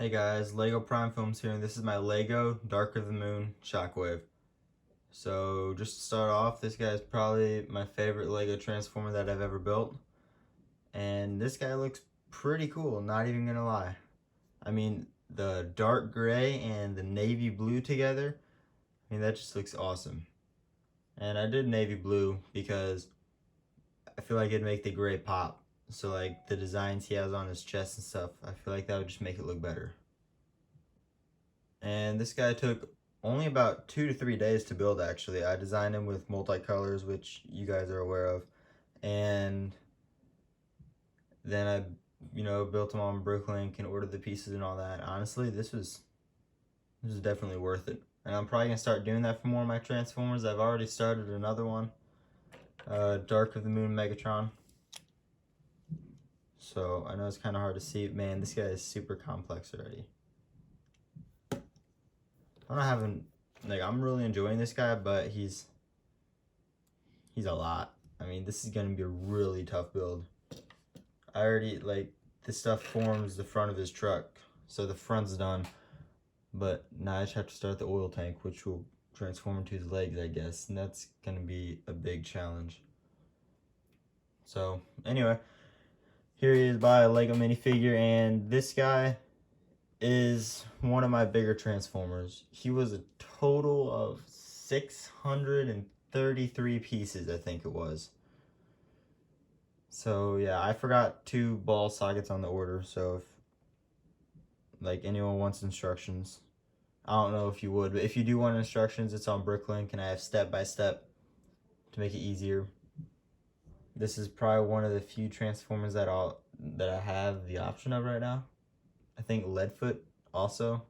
Hey guys, Lego Prime Films here, and this is my Lego Dark of the Moon Shockwave. So just to start off, this guy is probably my favorite Lego Transformer that I've ever built. And this guy looks pretty cool, not even gonna lie. I mean, the dark gray and the navy blue together, that just looks awesome. And I did navy blue because I feel like it'd make the gray pop. So like the designs he has on his chest and stuff, I feel like that would just make it look better. And this guy took only about 2 to 3 days to build. Actually, I designed him with multicolors, which you guys are aware of, and then I built him on Bricklink and ordered the pieces and all that. Honestly, this was definitely worth it, and I'm probably gonna start doing that for more of my Transformers. I've already started another one, Dark of the Moon Megatron. So I know it's kind of hard to see. Man, this guy is super complex already. I'm really enjoying this guy, but he's a lot. I mean, this is gonna be a really tough build. I already, this stuff forms the front of his truck, so the front's done. But now I just have to start the oil tank, which will transform into his legs, I guess, and that's gonna be a big challenge. So anyway, here he is by a Lego minifigure, and this guy is one of my bigger Transformers. He was a total of 633 pieces, I think it was. So yeah, I forgot 2 ball sockets on the order, so if anyone wants instructions, I don't know if you would, but if you do want instructions, it's on Bricklink, and I have step by step to make it easier. This is probably one of the few Transformers that I have the option of right now. I think Leadfoot also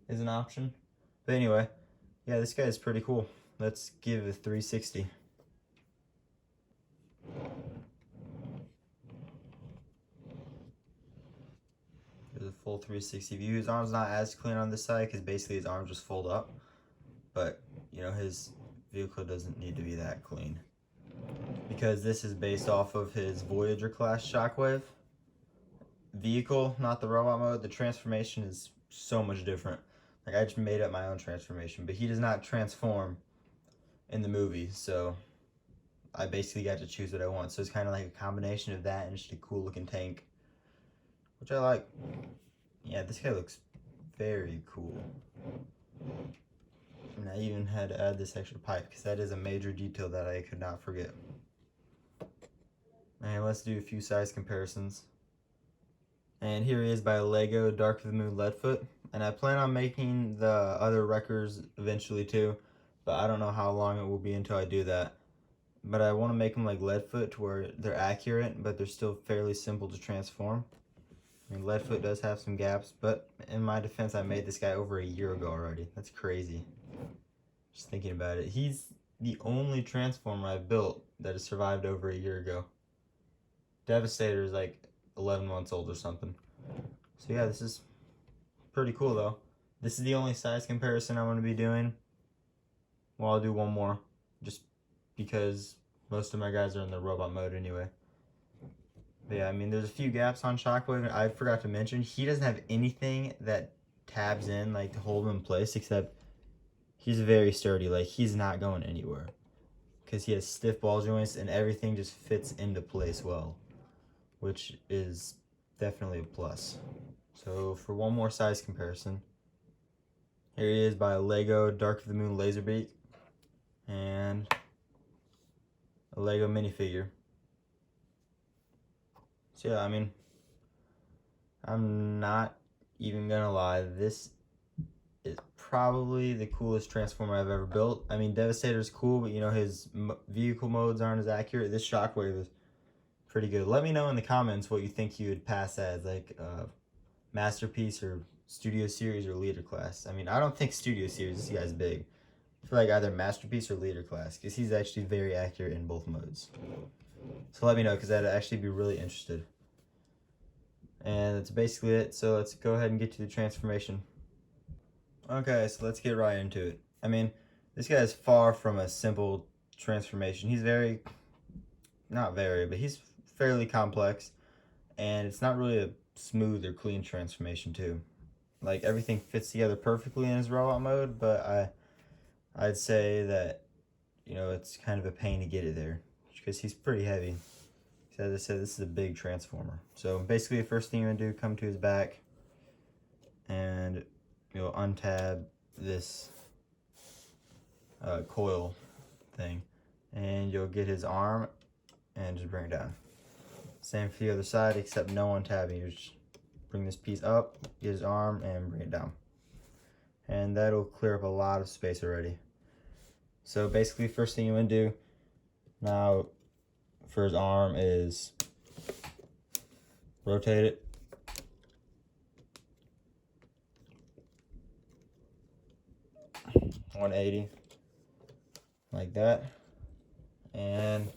is an option. But anyway, yeah, this guy is pretty cool. Let's give it a 360. There's a full 360 view. His arm's not as clean on this side because basically his arms just fold up. But, his vehicle doesn't need to be that clean, because this is based off of his Voyager class Shockwave vehicle, not the robot mode. The transformation is so much different. Like, I just made up my own transformation, but he does not transform in the movie, so I basically got to choose what I want. So it's kind of like a combination of that and just a cool looking tank, which I like. Yeah, this guy looks very cool. And I even had to add this extra pipe because that is a major detail that I could not forget. And let's do a few size comparisons. And here he is by Lego Dark of the Moon Leadfoot. And I plan on making the other wreckers eventually too, but I don't know how long it will be until I do that. But I want to make them like Leadfoot to where they're accurate, but they're still fairly simple to transform. I mean, Leadfoot does have some gaps, but in my defense, I made this guy over a year ago already. That's crazy. Just thinking about it. He's the only Transformer I've built that has survived over a year ago. Devastator is like 11 months old or something. So yeah, this is pretty cool though. This is the only size comparison I'm going to be doing. Well, I'll do one more, just because most of my guys are in the robot mode anyway. But yeah, I mean, there's a few gaps on Shockwave. I forgot to mention, he doesn't have anything that tabs in, to hold him in place, except he's very sturdy. He's not going anywhere because he has stiff ball joints and everything just fits into place well, which is definitely a plus. So for one more size comparison, here he is by Lego Dark of the Moon Laserbeak and a Lego minifigure. So yeah, I mean, I'm not even gonna lie, this is probably the coolest Transformer I've ever built. I mean, Devastator's cool, but his vehicle modes aren't as accurate. This Shockwave is pretty good. Let me know in the comments what you think you would pass as, Masterpiece or Studio Series or Leader Class. I mean, I don't think Studio Series, this guy's big. I feel like either Masterpiece or Leader Class, because he's actually very accurate in both modes. So let me know, because I'd actually be really interested. And that's basically it, so let's go ahead and get to the transformation. Okay, so let's get right into it. I mean, this guy is far from a simple transformation. He's but he's fairly complex, and it's not really a smooth or clean transformation too. like everything fits together perfectly in his robot mode, but I'd say that, you know, it's kind of a pain to get it there because he's pretty heavy. So as I said, this is a big transformer. So basically the first thing you're gonna do, come to his back and you'll untab this coil thing, and you'll get his arm and just bring it down. Same for the other side, except no untabbing. You just bring this piece up, get his arm, and bring it down. And that'll clear up a lot of space already. So basically, first thing you want to do now for his arm is rotate it. .180 like that, and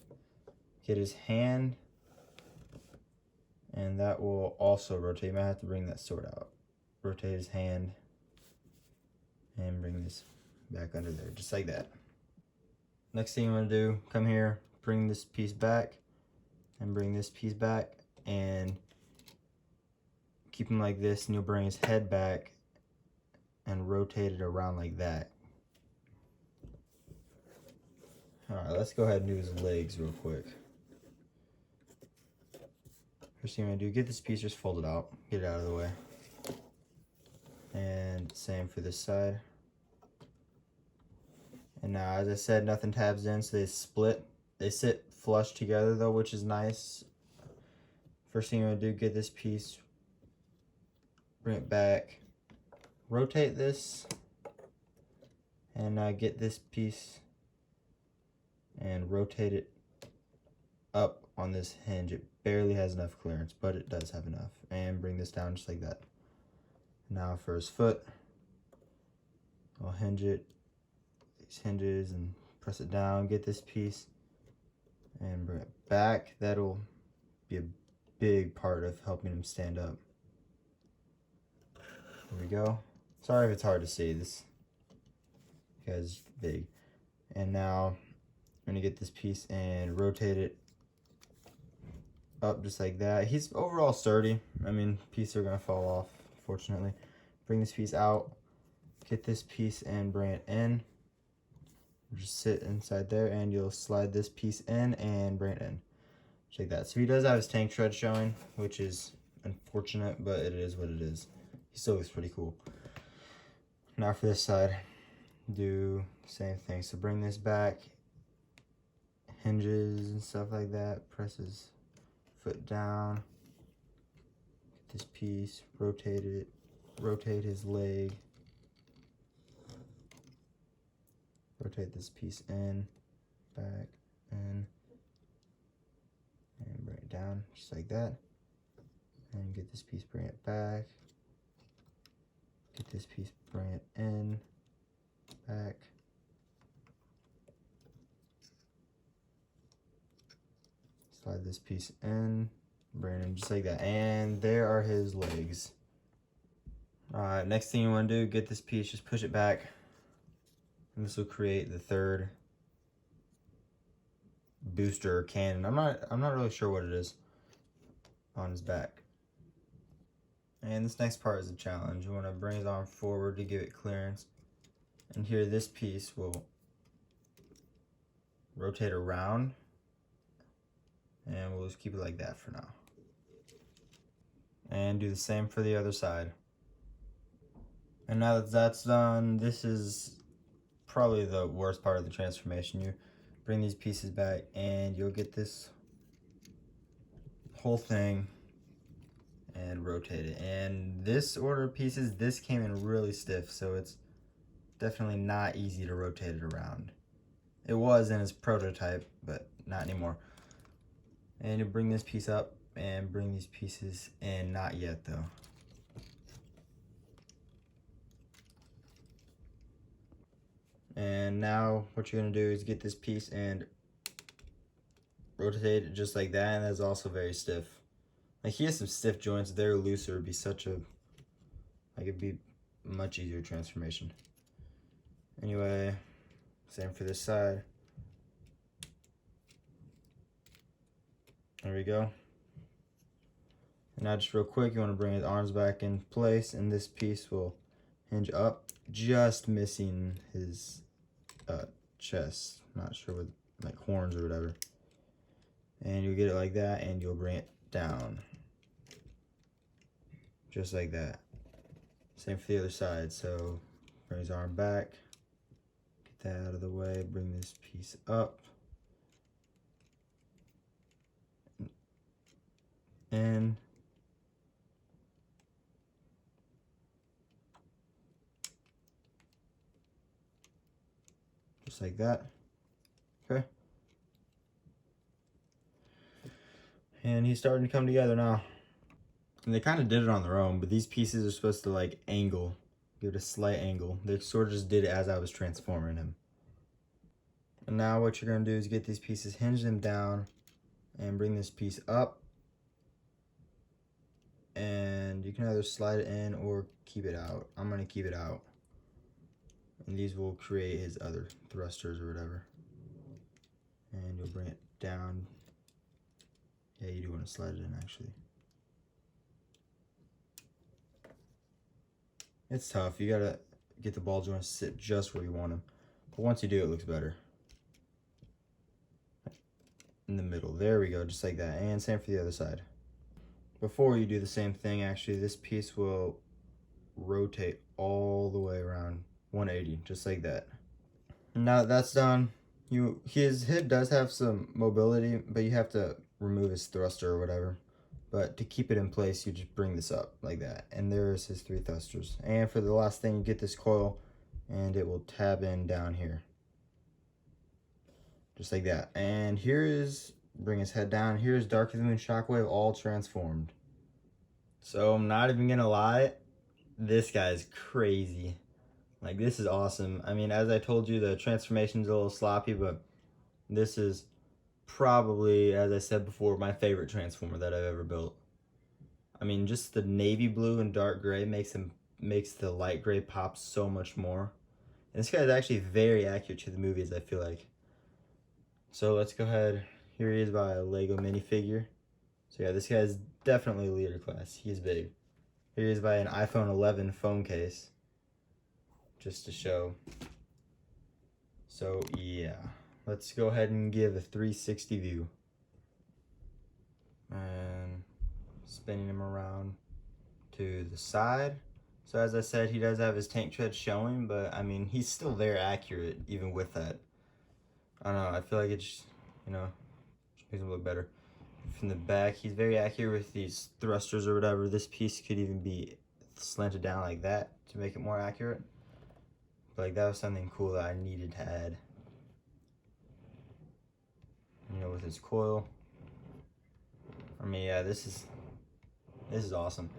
get his hand, and that will also rotate. You might have to bring that sword out. Rotate his hand and bring this back under there, just like that. Next thing you want to do, come here, bring this piece back, and bring this piece back, and keep him like this, and you'll bring his head back and rotate it around like that. Alright, let's go ahead and do his legs real quick. First thing I'm going to do, get this piece just fold it out, get it out of the way. And same for this side. And now, as I said, nothing tabs in, so they split. They sit flush together though, which is nice. First thing I'm going to do, get this piece, bring it back, rotate this, and get this piece and rotate it up on this hinge. It barely has enough clearance, but it does have enough. And bring this down just like that. Now for his foot, I'll hinge it, these hinges, and press it down, get this piece, and bring it back. That'll be a big part of helping him stand up. There we go. Sorry if it's hard to see, this guy's big. And now I'm gonna get this piece and rotate it up just like that. He's overall sturdy. I mean, pieces are gonna fall off, fortunately. Bring this piece out, get this piece and bring it in. Just sit inside there, and you'll slide this piece in and bring it in. Just like that. So he does have his tank tread showing, which is unfortunate, but it is what it is. He still looks pretty cool. Now for this side, do the same thing. So bring this back, hinges and stuff like that, press his foot down, get this piece, rotate it, rotate his leg, rotate this piece in, back, in, and bring it down just like that. And get this piece, bring it back, get this piece, bring it in, back, slide this piece in, bring it in just like that. And there are his legs. Alright, next thing you want to do, get this piece, just push it back, and this will create the third booster cannon. I'm not really sure what it is on his back. And this next part is a challenge. You want to bring his arm forward to give it clearance. And here, this piece will rotate around. And we'll just keep it like that for now. And do the same for the other side. And now that that's done, this is probably the worst part of the transformation. You bring these pieces back, and you'll get this whole thing and rotate it. And this order of pieces, this came in really stiff, so it's definitely not easy to rotate it around. It was in its prototype, but not anymore. And you bring this piece up and bring these pieces in. Not yet though. And now what you're gonna do is get this piece and rotate it just like that, and that's also very stiff. Like, he has some stiff joints. If they're looser, it'd be such a, like, it'd be a much easier transformation. Anyway, same for this side. There we go. And now just real quick, you want to bring his arms back in place, and this piece will hinge up, just missing his chest. Not sure with like horns or whatever. And you'll get it like that, and you'll bring it down. Just like that. Same for the other side. So bring his arm back, get that out of the way, bring this piece up. And just like that. Okay. And he's starting to come together now. And they kind of did it on their own, but these pieces are supposed to like angle, give it a slight angle. They sort of just did it as I was transforming him. And now what you're gonna do is get these pieces, hinge them down, and bring this piece up. And you can either slide it in or keep it out. I'm gonna keep it out. And these will create his other thrusters or whatever. And you'll bring it down. Yeah, you do want to slide it in actually. It's tough. You gotta get the ball joints to sit just where you want them. But once you do, it looks better. In the middle. There we go, just like that. And same for the other side. Before you do the same thing, actually, this piece will rotate all the way around 180, just like that. Now that that's done, his head does have some mobility, but you have to remove his thruster or whatever. But to keep it in place, you just bring this up like that. And there's his 3 thrusters. And for the last thing, you get this coil, and it will tab in down here. Just like that. And here is, bring his head down, here's Dark of the Moon Shockwave all transformed. So I'm not even gonna lie, this guy's crazy. Like, this is awesome. I mean, as I told you, the transformation's a little sloppy, but this is probably, as I said before, my favorite transformer that I've ever built. I mean, just the navy blue and dark gray makes the light gray pop so much more. And this guy is actually very accurate to the movies, I feel like. So let's go ahead. Here he is by a Lego minifigure. So yeah, this guy is definitely leader class. He's big. Here he is by an iPhone 11 phone case. Just to show. So yeah, let's go ahead and give a 360 view. And spinning him around to the side. So as I said, he does have his tank tread showing, but I mean, he's still very accurate even with that. I don't know, I feel like it's, you know, just makes him look better. From the back, he's very accurate with these thrusters or whatever. This piece could even be slanted down like that to make it more accurate. But like, that was something cool that I needed to add. You know, with his coil. I mean, yeah, this is awesome.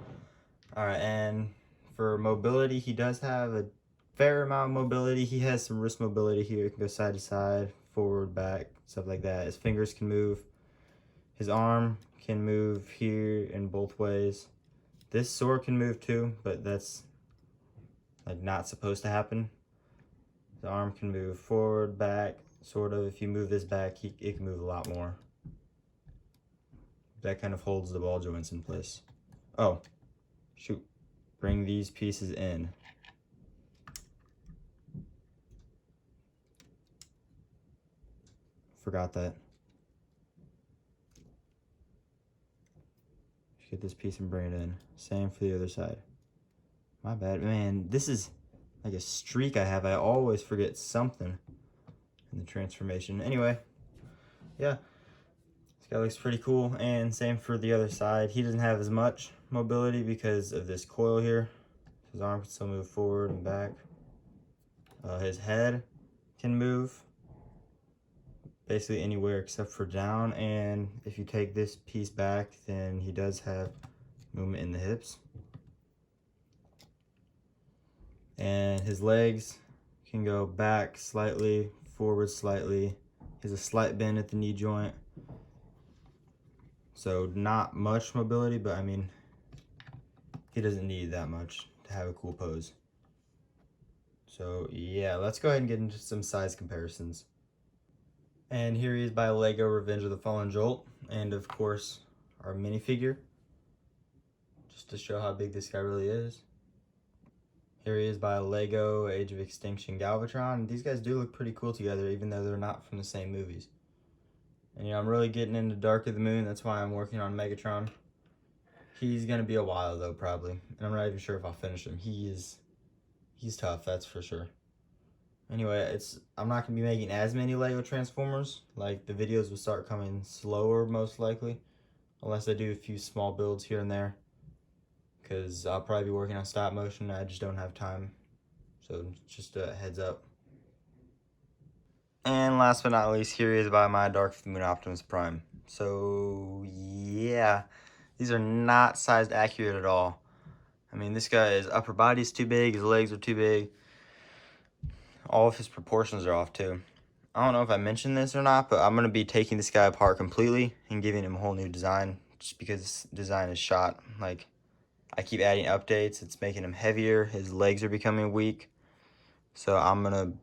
Alright, and for mobility, he does have a fair amount of mobility. He has some wrist mobility here. He can go side to side, forward, back, stuff like that. His fingers can move. His arm can move here in both ways. This sword can move too, but that's like not supposed to happen. The arm can move forward, back, sort of. If you move this back, it can move a lot more. That kind of holds the ball joints in place. Oh, shoot. Bring these pieces in. Forgot that. Get this piece and bring it in. Same for the other side. My bad. Man, this is like a streak I have. I always forget something in the transformation. Anyway, yeah. This guy looks pretty cool. And same for the other side. He doesn't have as much mobility because of this coil here. His arm can still move forward and back. His head can move basically anywhere except for down. And if you take this piece back, then he does have movement in the hips. And his legs can go back slightly, forward slightly. He has a slight bend at the knee joint. So not much mobility, but I mean, he doesn't need that much to have a cool pose. So yeah, let's go ahead and get into some size comparisons. And here he is by Lego Revenge of the Fallen Jolt, and of course, our minifigure. just to show how big this guy really is. Here he is by Lego Age of Extinction Galvatron. These guys do look pretty cool together, even though they're not from the same movies. And I'm really getting into Dark of the Moon. That's why I'm working on Megatron. He's gonna be a while though, probably. And I'm not even sure if I'll finish him. He's tough, that's for sure. Anyway, I'm not gonna be making as many Lego Transformers. Like, the videos will start coming slower most likely, unless I do a few small builds here and there, because I'll probably be working on stop motion. I just don't have time, so just a heads up. And last but not least, here is by my Dark of the Moon Optimus Prime. So yeah, these are not sized accurate at all. I mean, this guy's upper body's too big, his legs are too big. All of his proportions are off too. I don't know if I mentioned this or not, but I'm going to be taking this guy apart completely and giving him a whole new design, just because this design is shot. Like, I keep adding updates, it's making him heavier, his legs are becoming weak. So I'm going to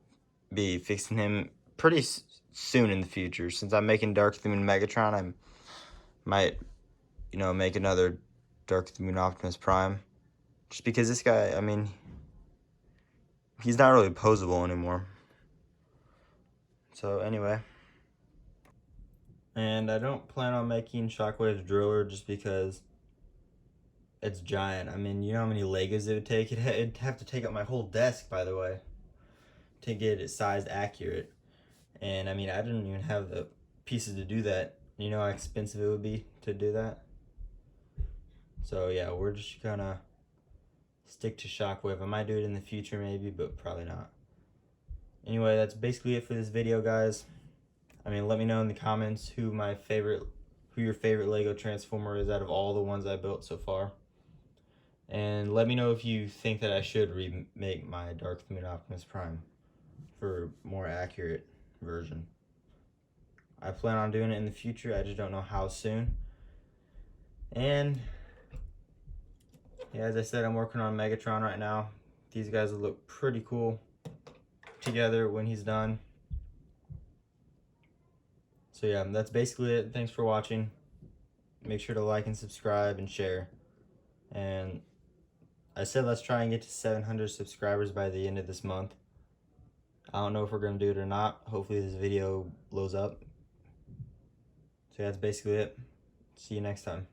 be fixing him pretty soon in the future. Since I'm making Dark of the Moon Megatron, I might, make another Dark of the Moon Optimus Prime. Just because this guy, I mean, he's not really posable anymore. So anyway. And I don't plan on making Shockwave's driller just because it's giant. I mean, you know how many Legos it would take? It'd have to take up my whole desk, by the way, to get it sized accurate. And I mean, I didn't even have the pieces to do that. You know how expensive it would be to do that? So yeah, we're just gonna stick to Shockwave. I might do it in the future maybe, but probably not. Anyway, that's basically it for this video, guys. I mean, let me know in the comments who your favorite Lego Transformer is out of all the ones I built so far. And let me know if you think that I should remake my Dark of the Moon Optimus Prime for a more accurate version. I plan on doing it in the future, I just don't know how soon. And yeah, as I said, I'm working on Megatron right now. These guys will look pretty cool together when he's done. So yeah, that's basically it. Thanks for watching. Make sure to like and subscribe and share. And I said let's try and get to 700 subscribers by the end of this month. I don't know if we're going to do it or not. Hopefully this video blows up. So yeah, that's basically it. See you next time.